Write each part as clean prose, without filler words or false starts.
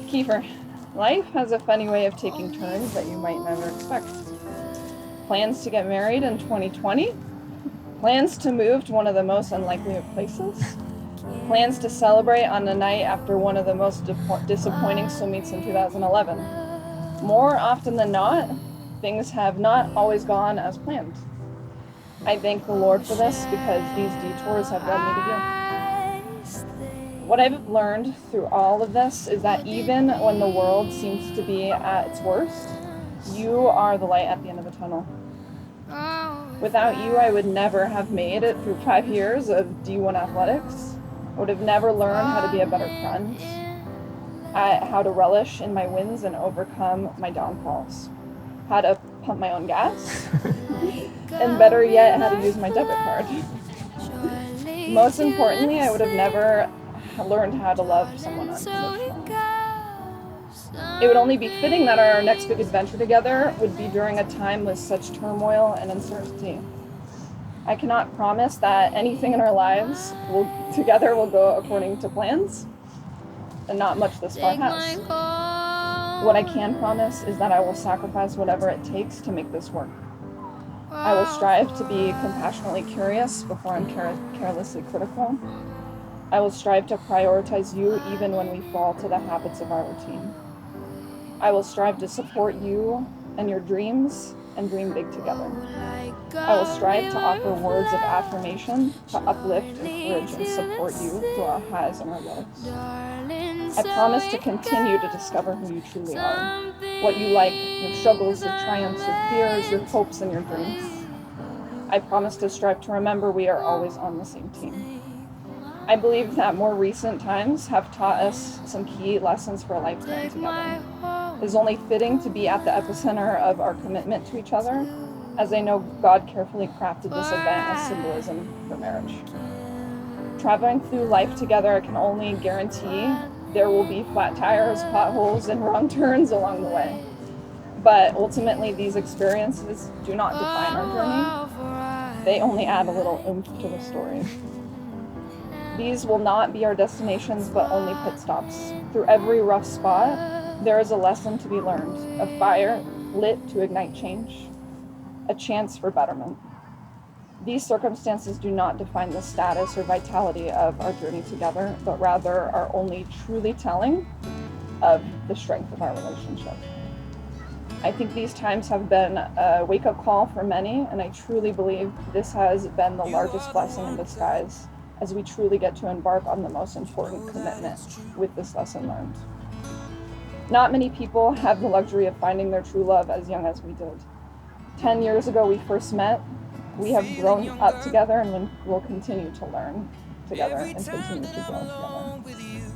Kieffer, life has a funny way of taking turns that you might never expect. Plans to get married in 2020? Plans to move to one of the most unlikely of places? Plans to celebrate on the night after one of the most disappointing swim meets in 2011? More often than not, things have not always gone as planned. I thank the Lord for this because these detours have led me to you. What I've learned through all of this is that even when the world seems to be at its worst, you are the light at the end of the tunnel. Without you, I would never have made it through 5 years of D1 athletics. I would have never learned how to be a better friend, how to relish in my wins and overcome my downfalls, how to pump my own gas, and better yet, how to use my debit card. Most importantly, I would have never learned how to love someone unconditionally. It would only be fitting that our next big adventure together would be during a time with such turmoil and uncertainty. I cannot promise that anything in our lives together will go according to plans, and not much this far has. What I can promise is that I will sacrifice whatever it takes to make this work. I will strive to be compassionately curious before I'm carelessly critical. I will strive to prioritize you even when we fall to the habits of our routine. I will strive to support you and your dreams and dream big together. I will strive to offer words of affirmation to uplift, encourage, and support you through our highs and our lows. I promise to continue to discover who you truly are, what you like, your struggles, your triumphs, your fears, your hopes, and your dreams. I promise to strive to remember we are always on the same team. I believe that more recent times have taught us some key lessons for a lifetime together. It is only fitting to be at the epicenter of our commitment to each other, as I know God carefully crafted this event as symbolism for marriage. Traveling through life together, I can only guarantee there will be flat tires, potholes, and wrong turns along the way. But ultimately, these experiences do not define our journey. They only add a little oomph to the story. These will not be our destinations, but only pit stops. Through every rough spot, there is a lesson to be learned, a fire lit to ignite change, a chance for betterment. These circumstances do not define the status or vitality of our journey together, but rather are only truly telling of the strength of our relationship. I think these times have been a wake-up call for many, and I truly believe this has been the largest blessing in disguise as we truly get to embark on the most important commitment with this lesson learned. Not many people have the luxury of finding their true love as young as we did. 10 years ago we first met. We have grown up together and will continue to learn together and continue to grow together.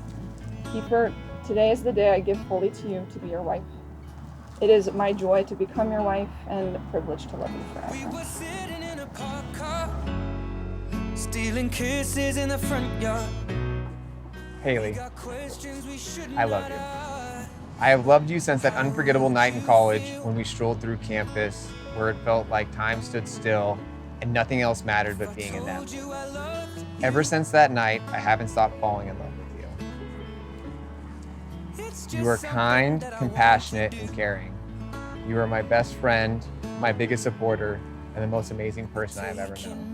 Kieffer, today is the day I give fully to you to be your wife. It is my joy to become your wife and a privilege to love you forever. We were sitting in a parked car, stealing kisses in the front yard. Hayley, I love you. I have loved you since that unforgettable night in college when we strolled through campus where it felt like time stood still and nothing else mattered but being in them. Ever since that night, I haven't stopped falling in love with you. You are kind, compassionate, and caring. You are my best friend, my biggest supporter, and the most amazing person I have ever known.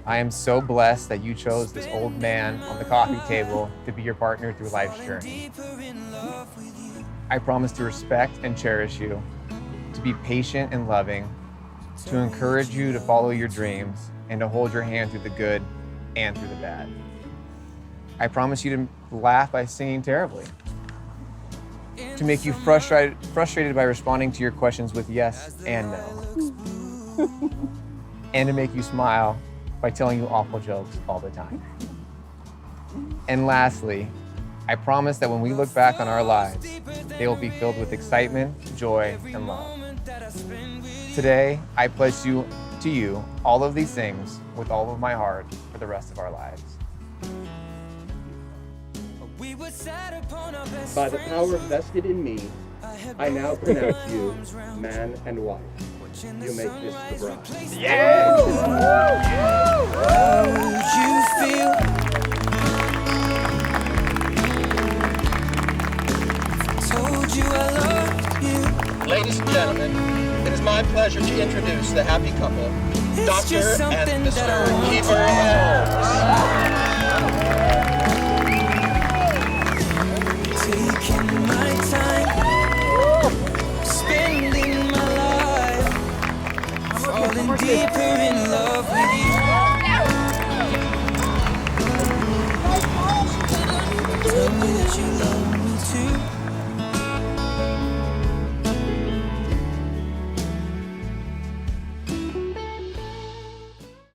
I am so blessed that you chose this old man on the coffee table to be your partner through life's journey. I promise to respect and cherish you, to be patient and loving, to encourage you to follow your dreams, and to hold your hand through the good and through the bad. I promise you to laugh by singing terribly, to make you frustrated by responding to your questions with yes and no, and to make you smile by telling you awful jokes all the time. And lastly, I promise that when we look back on our lives, they will be filled with excitement, joy, and love. Today, I pledge to you all of these things with all of my heart for the rest of our lives. By the power vested in me, I now pronounce you man and wife. You make this the bride. Yes! How would you feel Ladies and gentlemen, it is my pleasure to introduce the happy couple, It's just Dr. and something Mr. that I want Kieffer Holmes. taking my time, spending my life, falling deeper in love with you. Tell me that you love me.